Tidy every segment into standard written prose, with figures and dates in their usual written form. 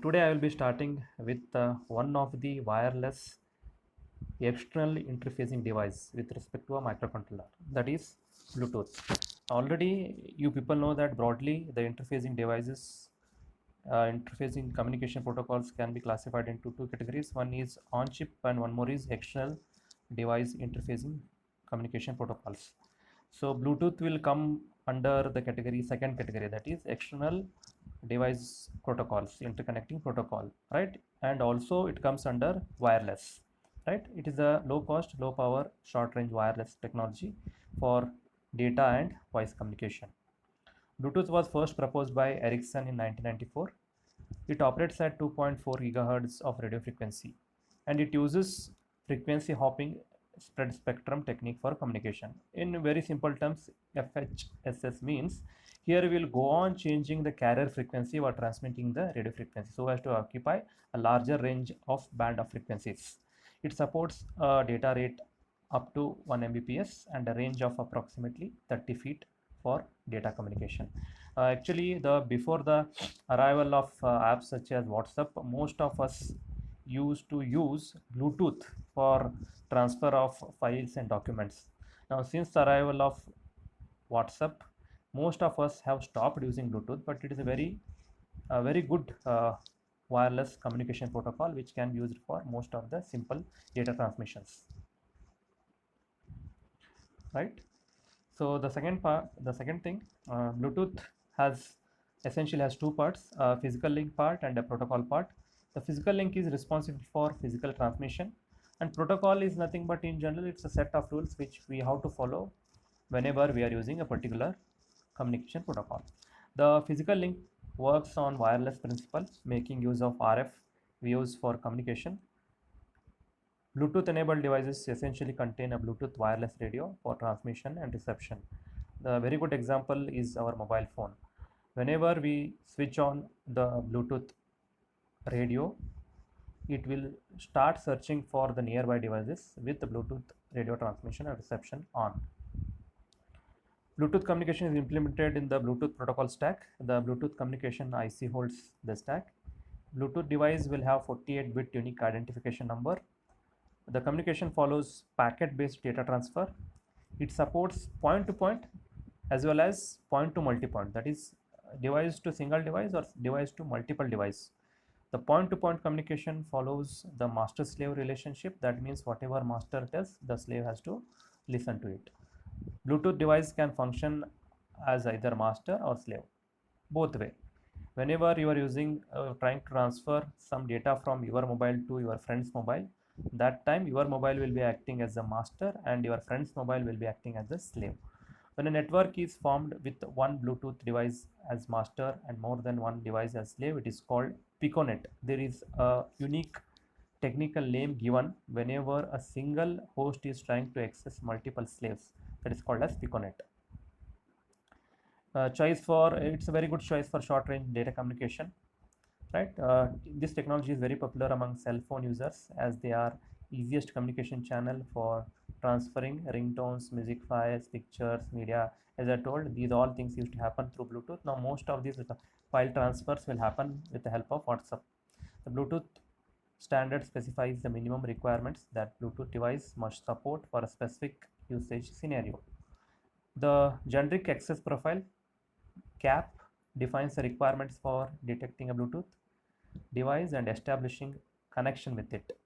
Today I will be starting with one of the wireless external interfacing device with respect to a microcontroller, that is Bluetooth. Already you people know that broadly the interfacing devices, interfacing communication protocols can be classified into two categories. One is on chip and one more is external device interfacing communication protocols. So Bluetooth will come under the category, second category, that is external device protocols, interconnecting protocol, right? And also it comes under wireless, right? It is a low cost, low power, short range wireless technology for data and voice communication. Bluetooth was first proposed by Ericsson in 1994. It operates at 2.4 gigahertz of radio frequency, and it uses frequency hopping spread spectrum technique for communication. In very simple terms, FHSS means here we will go on changing the carrier frequency while transmitting the radio frequency so as to occupy a larger range of band of frequencies. It supports a data rate up to 1 Mbps and a range of approximately 30 feet for data communication. Actually, the before the arrival of apps such as WhatsApp, most of us used to use Bluetooth for transfer of files and documents. Now, since the arrival of WhatsApp, most of us have stopped using Bluetooth, but it is a very good wireless communication protocol which can be used for most of the simple data transmissions, right? So the second thing, Bluetooth has essentially has two parts: a physical link part and a protocol part. The physical link is responsible for physical transmission, and protocol is nothing but in general it's a set of rules which we have to follow whenever we are using a particular communication protocol. The physical link works on wireless principle, making use of RF waves for communication. Bluetooth enabled devices essentially contain a Bluetooth wireless radio for transmission and reception. The very good example is our mobile phone. Whenever we switch on the Bluetooth radio, it will start searching for the nearby devices with the Bluetooth radio transmission and reception on. Bluetooth communication is implemented in the Bluetooth protocol stack. The Bluetooth communication IC holds the stack. Bluetooth device will have 48-bit unique identification number. The communication follows packet-based data transfer. It supports point-to-point as well as point-to-multipoint, that is device to single device or device to multiple device. The point-to-point communication follows the master-slave relationship. That means whatever master tells, the slave has to listen to it. Bluetooth device can function as either master or slave, both way. Whenever you are trying to transfer some data from your mobile to your friend's mobile, that time your mobile will be acting as the master and your friend's mobile will be acting as the slave. When a network is formed with one Bluetooth device as master and more than one device as slave, it is called Piconet. There is a unique technical name given whenever a single host is trying to access multiple slaves, that is called as Piconet. It's a very good choice for short range data communication, right? This technology is very popular among cell phone users as they are easiest communication channel for transferring ringtones, music files, pictures, media. As I told, these all things used to happen through Bluetooth. Now most of these file transfers will happen with the help of WhatsApp. The Bluetooth standard specifies the minimum requirements that Bluetooth device must support for a specific usage scenario. The generic access profile CAP defines the requirements for detecting a Bluetooth device and establishing connection with it.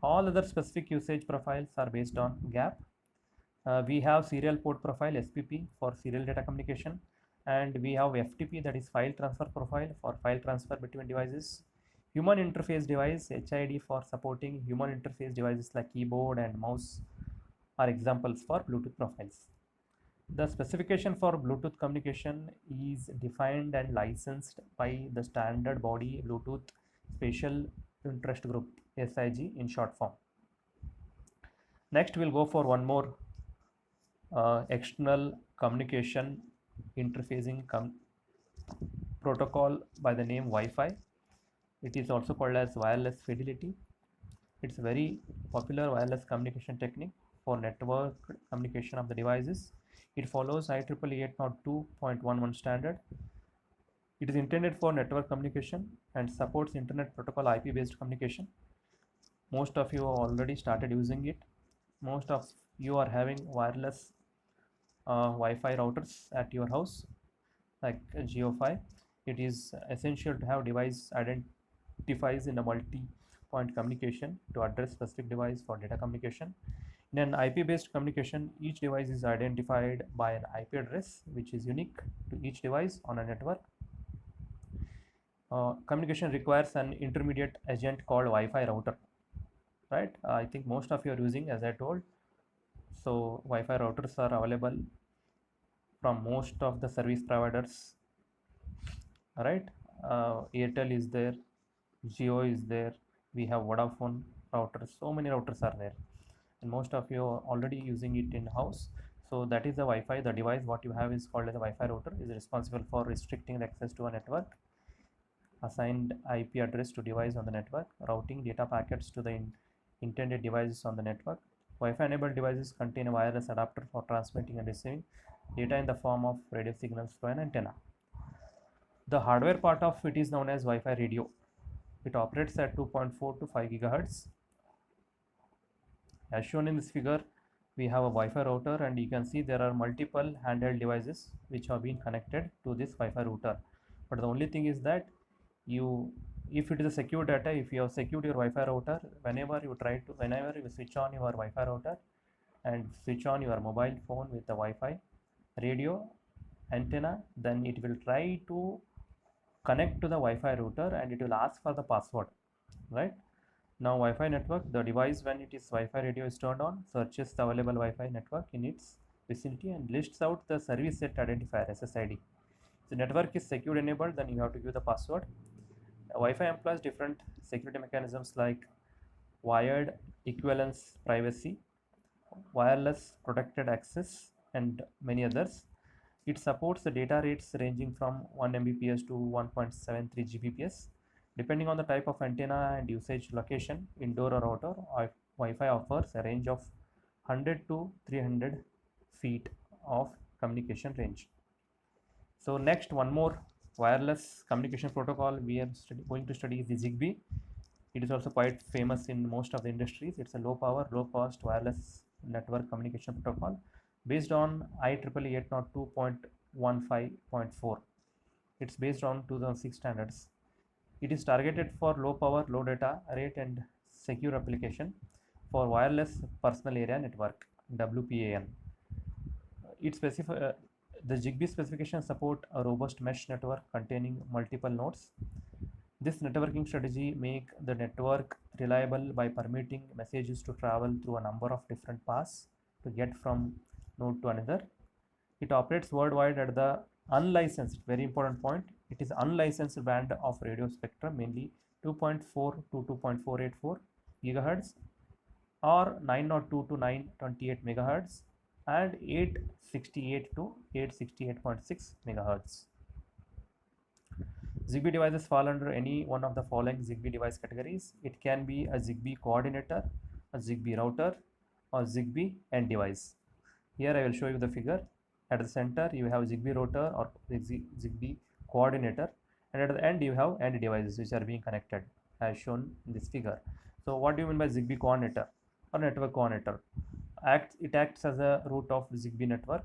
All other specific usage profiles are based on GAP. We have serial port profile SPP for serial data communication, and we have FTP, that is file transfer profile for file transfer between devices. Human interface device HID for supporting human interface devices like keyboard and mouse are examples for Bluetooth profiles. The specification for Bluetooth communication is defined and licensed by the standard body Bluetooth Special Interest Group, SIG in short form. Next, we'll go for one more external communication interfacing protocol by the name Wi-Fi. It is also called as wireless fidelity. It's a very popular wireless communication technique for network communication of the devices. It follows IEEE 802.11 standard. It is intended for network communication and supports internet protocol IP based communication. Most of you already started using it. Most of you are having wireless Wi-Fi routers at your house like Geo5. It is essential to have device identifies in a multi-point communication to address specific device for data communication. In an IP-based communication, each device is identified by an IP address which is unique to each device on a network. Communication requires an intermediate agent called Wi-Fi router, right? I think most of you are using, as I told. So Wi-Fi routers are available from most of the service providers, right? Airtel is there, Jio is there, we have Vodafone routers, so many routers are there, and most of you are already using it in house. So that is the Wi-Fi. The device what you have is called as a Wi-Fi router, is responsible for restricting the access to a network, assigned IP address to device on the network, routing data packets to the intended devices on the network. Wi-Fi enabled devices contain a wireless adapter for transmitting and receiving data in the form of radio signals to an antenna. The hardware part of it is known as Wi-Fi radio. It operates at 2.4 to 5 gigahertz. As shown in this figure, we have a Wi-Fi router, and you can see there are multiple handheld devices which have been connected to this Wi-Fi router. But the only thing is that if it is a secure data, if you have secured your Wi-Fi router, whenever you switch on your Wi-Fi router and switch on your mobile phone with the Wi-Fi radio antenna, then it will try to connect to the Wi-Fi router and it will ask for the password, right? Now Wi-Fi network, the device when it is Wi-Fi radio is turned on, searches the available Wi-Fi network in its vicinity and lists out the service set identifier SSID. If the network is secure enabled, then you have to give the password. Wi-Fi employs different security mechanisms like wired equivalence privacy, wireless protected access, and many others. It supports the data rates ranging from 1 Mbps to 1.73 Gbps. Depending on the type of antenna and usage location, indoor or outdoor, Wi-Fi offers a range of 100 to 300 feet of communication range. So next, one more wireless communication protocol we are going to study is the ZigBee. It is also quite famous in most of the industries. It's a low power, low cost wireless network communication protocol based on IEEE 802.15.4. It's based on 2006 standards. It is targeted for low power, low data rate and secure application for wireless personal area network WPAN. The ZigBee specification support a robust mesh network containing multiple nodes. This networking strategy makes the network reliable by permitting messages to travel through a number of different paths to get from node to another. It operates worldwide at the unlicensed, very important point, it is unlicensed band of radio spectrum, mainly 2.4 to 2.484 gigahertz or 902 to 928 megahertz and 868 to 868.6 megahertz. ZigBee devices fall under any one of the following ZigBee device categories. It can be a ZigBee coordinator, a ZigBee router, or ZigBee end device. Here I will show you the figure. At the center you have ZigBee router or ZigBee coordinator, and at the end you have end devices which are being connected as shown in this figure. So what do you mean by ZigBee coordinator or network coordinator? It acts as a root of ZigBee network.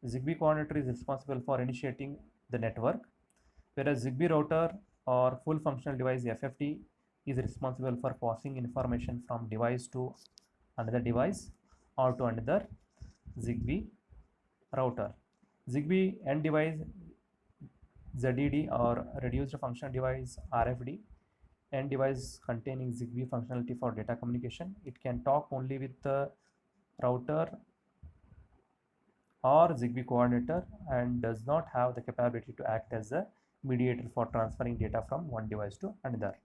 ZigBee coordinator is responsible for initiating the network, whereas ZigBee router or full functional device FFD is responsible for passing information from device to another device or to another ZigBee router. ZigBee end device ZED or reduced function device RFD, end device containing ZigBee functionality for data communication. It can talk only with the router or ZigBee coordinator and does not have the capability to act as a mediator for transferring data from one device to another.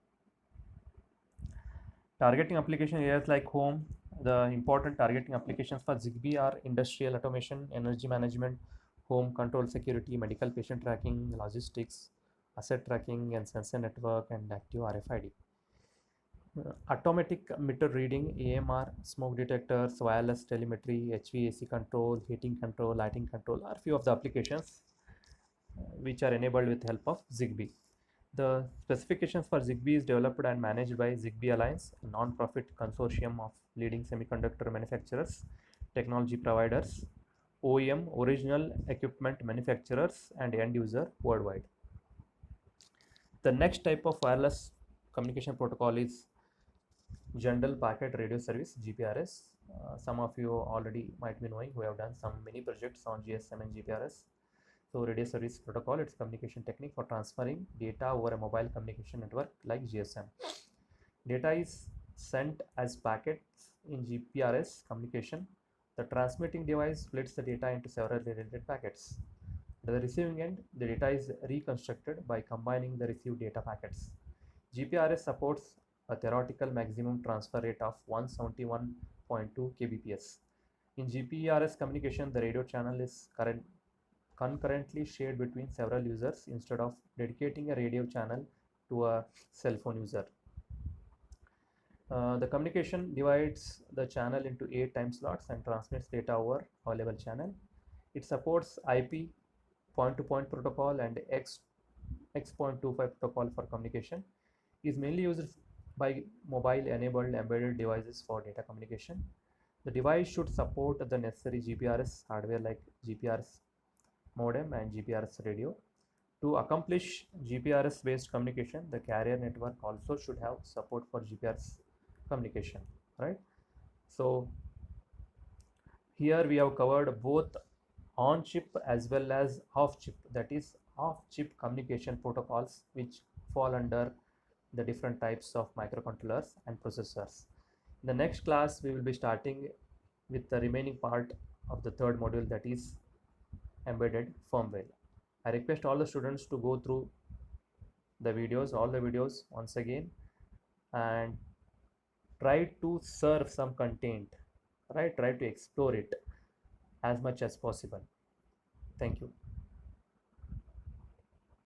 Targeting application areas like home. The important targeting applications for ZigBee are industrial automation, energy management, home control security, medical patient tracking, logistics, asset tracking and sensor network, and active RFID. Automatic meter reading, AMR, smoke detectors, wireless telemetry, HVAC control, heating control, lighting control are few of the applications which are enabled with help of ZigBee. The specifications for ZigBee is developed and managed by ZigBee Alliance, a non-profit consortium of leading semiconductor manufacturers, technology providers, OEM, original equipment manufacturers, and end user worldwide. The next type of wireless communication protocol is General Packet Radio Service, GPRS. Some of you already might be knowing who have done some mini projects on GSM and GPRS. So radio service protocol, it's communication technique for transferring data over a mobile communication network like GSM. Data is sent as packets in GPRS communication. The transmitting device splits the data into several related packets. At the receiving end, the data is reconstructed by combining the received data packets. GPRS supports a theoretical maximum transfer rate of 171.2 kbps. In GPRS communication, the radio channel is concurrently shared between several users instead of dedicating a radio channel to a cell phone user. The communication divides the channel into 8 time slots and transmits data over available channel. It supports IP point-to-point protocol and X.25 protocol for communication. It is mainly used by mobile enabled embedded devices for data communication. The device should support the necessary GPRS hardware like GPRS modem and GPRS radio. To accomplish GPRS based communication, the carrier network also should have support for GPRS communication, right? So here we have covered both on chip as well as off chip, that is off chip communication protocols, which fall under the different types of microcontrollers and processors. In the next class we will be starting with the remaining part of the third module, that is embedded firmware. I request all the students to go through the videos, all the videos once again, and try to serve some content, right? Try to explore it as much as possible. Thank you.